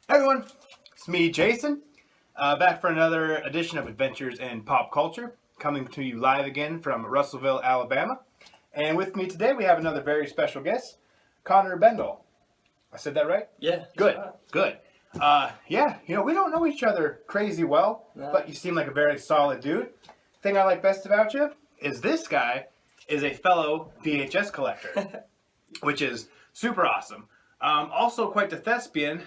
Hey everyone, it's me, Jason, back for another edition of Adventures in Pop Culture, coming to you live again from Russellville, Alabama. And with me today, we have another very special guest, Konner Bendel. I said that right? Yeah. Good, Right. good. Yeah, we don't know each other crazy well, No. but you seem like a very solid dude. Thing I like best about you is this guy is a fellow VHS collector, which is super awesome. Also, quite the thespian.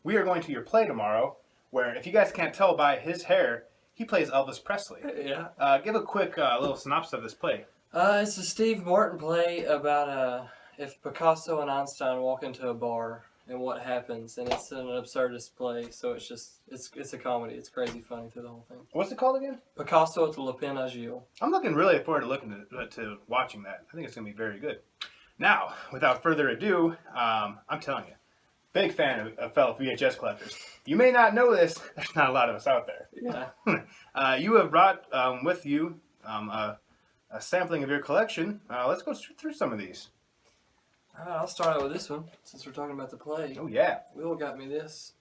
We are going to your play tomorrow, where, if you guys can't tell by his hair, he plays Elvis Presley. Yeah. Give a quick little synopsis of this play. It's a Steve Martin play about if Picasso and Einstein walk into a bar and what happens, and it's an absurdist play, so it's a comedy. It's crazy funny through the whole thing. What's it called again? Picasso at the Le Pen Agile. I'm looking really forward to to watching that. I think it's going to be very good. Now, without further ado, I'm telling you, big fan of fellow VHS collectors. You may not know this. There's not a lot of us out there. Yeah. You have brought with you a sampling of your collection. Let's go through some of these. All right, I'll start out with this one since we're talking about the play. Oh, yeah. Will got me this.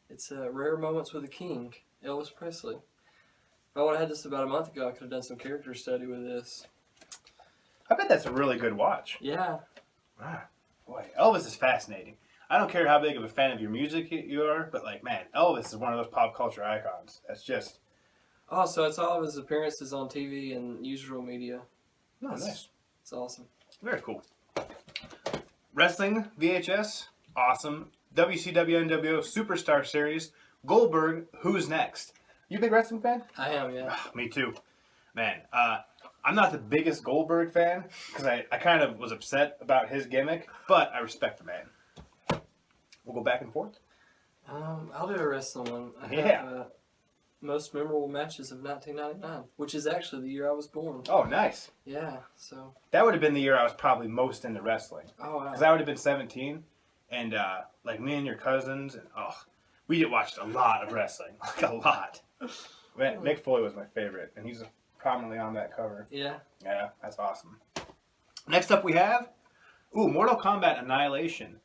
It's Rare Moments with a King, Elvis Presley. If I would have had this about a month ago, I could have done some character study with this. I bet that's a really good watch. Yeah. Ah, boy, Elvis is fascinating. I don't care how big of a fan of your music you are, but, like, man, Elvis is one of those pop culture icons. That's just... Oh, so it's all of his appearances on TV and usual media. Oh, nice. It's awesome. Very cool. Wrestling, VHS, awesome. WCW NWO Superstar Series, Goldberg, Who's Next? You a big wrestling fan? I am, yeah. Me too. Man, I'm not the biggest Goldberg fan, because I kind of was upset about his gimmick, but I respect the man. We'll go back and forth. I'll do a wrestling one. I Yeah. have most memorable matches of 1999, which is actually the year I was born. Oh, nice. Yeah, so. That would have been the year I was probably most into wrestling. Oh, wow. Because I would have been 17, and like me and your cousins, and we watched a lot of wrestling, like a lot. Mick Foley was my favorite, and he's prominently on that cover. Yeah. Yeah, that's awesome. Next up we have, Mortal Kombat Annihilation,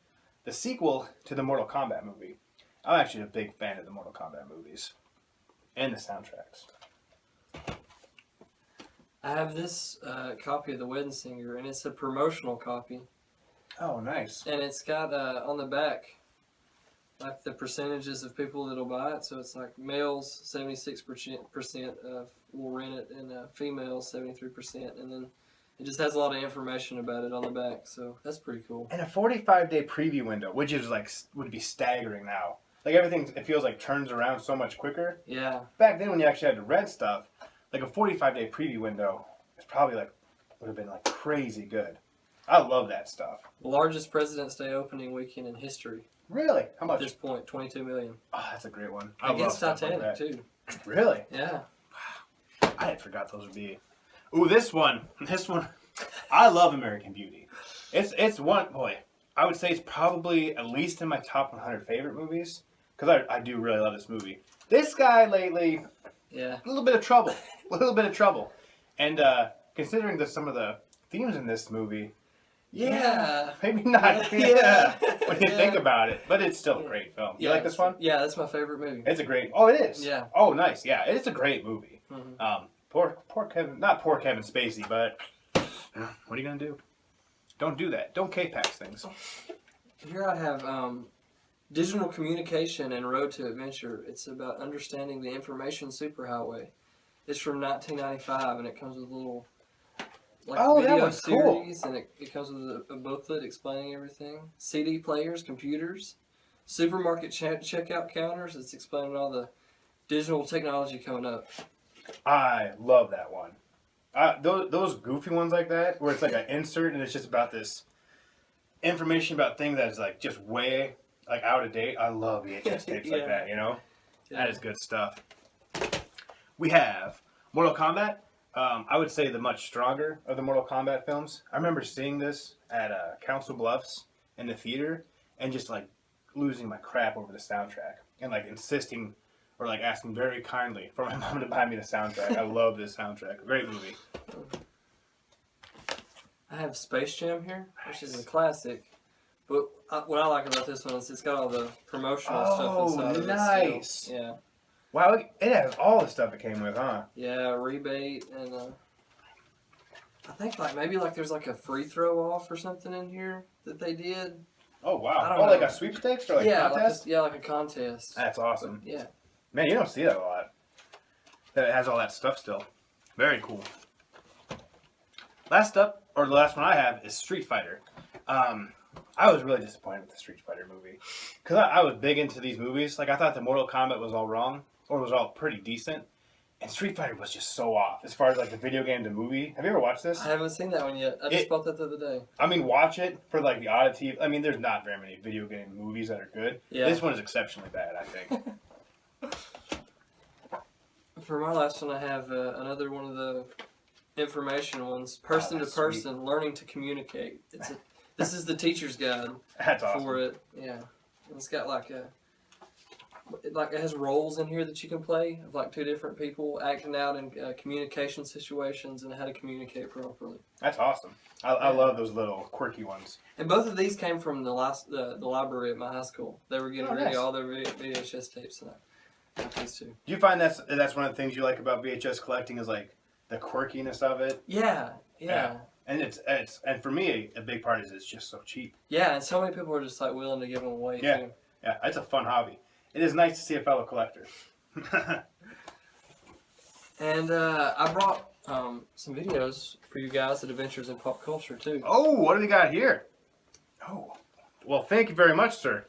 the sequel to the Mortal Kombat movie. I'm actually a big fan of the Mortal Kombat movies and the soundtracks. I have this copy of The Wedding Singer, and it's a promotional copy. Oh, nice. And it's got on the back, like the percentages of people that'll buy it. So it's like males, 76% will rent it, and females, 73%. And then it just has a lot of information about it on the back. So that's pretty cool. And a 45-day preview window, which is would be staggering now. Like everything, it feels like turns around so much quicker. Yeah. Back then when you actually had to rent stuff, like a 45-day preview window is probably would have been crazy good. I love that stuff. The largest President's Day opening weekend in history. Really? How much? At this point, 22 million. Oh, that's a great one. Against love stuff Titanic, like too. Really? Yeah. I had forgot those would be. Ooh, this one. I love American Beauty. It's one, boy, I would say it's probably at least in my top 100 favorite movies, because I do really love this movie. This guy lately, Yeah. a little bit of trouble. And considering some of the themes in this movie, Yeah. maybe not. Yeah. When you think about it, but it's still a great film. You like this one? Yeah, that's my favorite movie. It's a great. Oh, it is. Yeah. Oh, nice. Yeah, it's a great movie. Mm-hmm. Poor Kevin. Not poor Kevin Spacey, but what are you gonna do? Don't do that. Don't K-Pax things. Here I have Digital Communication and Road to Adventure. It's about understanding the information superhighway. It's from 1995, and it comes with a little That video one's cool. series, and it comes with a booklet explaining everything. CD players, computers, supermarket checkout counters. It's explaining all the digital technology coming up. I love that one. Those goofy ones like that, where it's like an insert and it's just about this information about things that's just way out of date. I love VHS tapes like that. Yeah. That is good stuff. We have Mortal Kombat. I would say the much stronger of the Mortal Kombat films. I remember seeing this at Council Bluffs in the theater and just losing my crap over the soundtrack and insisting or asking very kindly for my mom to buy me the soundtrack. I love this soundtrack. Great movie. I have Space Jam here, which is a classic. But what I like about this one is it's got all the promotional stuff inside of it. Nice. Still. Yeah. Wow, it has all the stuff it came with, huh? Yeah, rebate and I think maybe there's a free throw off or something in here that they did. Oh wow! I don't know. Like a sweepstakes or yeah, contest? like a contest. That's awesome. Yeah. Man, you don't see that a lot. That it has all that stuff still. Very cool. Last up, or the last one I have, is Street Fighter. I was really disappointed with the Street Fighter movie because I was big into these movies. Like I thought the Mortal Kombat was all wrong, or was all pretty decent, and Street Fighter was just so off as far as like the video game to movie. Have you ever watched this? I haven't seen that one yet. I just bought that the other day. I mean, watch it for like the oddity. I mean, there's not very many video game movies that are good. Yeah. This one is exceptionally bad, I think. For my last one, I have another one of the information ones. Person to person, sweet. Learning to communicate. This is the teacher's guide. That's awesome. For it. Yeah. It's got it has roles in here that you can play of 2 different people acting out in communication situations and how to communicate properly. That's awesome. I love those little quirky ones. And both of these came from the library at my high school. They were getting ready nice. all their VHS tapes and these two. Do you find that's one of the things you like about VHS collecting is like the quirkiness of it? Yeah. And it's and for me a big part is it's just so cheap. Yeah, and so many people are just willing to give them away Yeah. too. Yeah, it's a fun hobby. It is nice to see a fellow collector. And I brought some videos for you guys at Adventures in Pop Culture too. Oh, what do we got here? Oh, well, thank you very much, sir.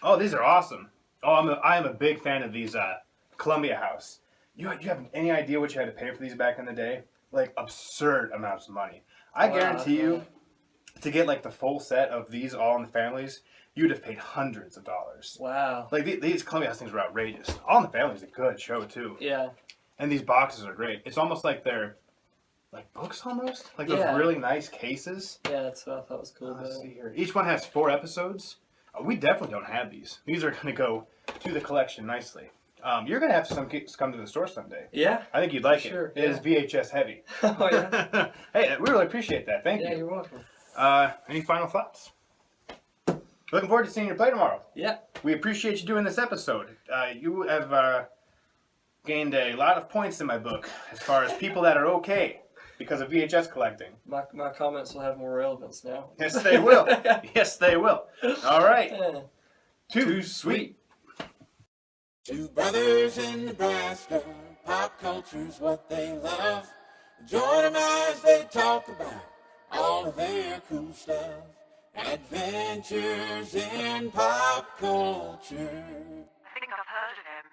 Oh, these are awesome. Oh, I am a big fan of these Columbia House. You have any idea what you had to pay for these back in the day? Like absurd amounts of money. I guarantee you, to get the full set of these All in the Families, you'd have paid hundreds of dollars. Wow. These Columbia House things were outrageous. All in the Family is a good show too. Yeah. And these boxes are great. It's almost like they're books almost. Those really nice cases. Yeah, that's what I thought was cool about Let's it. see here. Each one has 4 episodes. We definitely don't have these. These are going to go to the collection nicely. You're going to have to come to the store someday. Yeah. I think you'd like Sure, it. It is VHS heavy. Oh, yeah. Hey, we really appreciate that. Thank you. Yeah, you're welcome. Any final thoughts? Looking forward to seeing you play tomorrow. Yeah. We appreciate you doing this episode. You have gained a lot of points in my book as far as people that are okay because of VHS collecting. My comments will have more relevance now. Yes, they will. Yes, they will. All right. Yeah. Too sweet. 2 brothers in Nebraska, pop culture's what they love. Join them as they talk about all of their cool stuff. Adventures in Pop Culture. I think I've heard of him.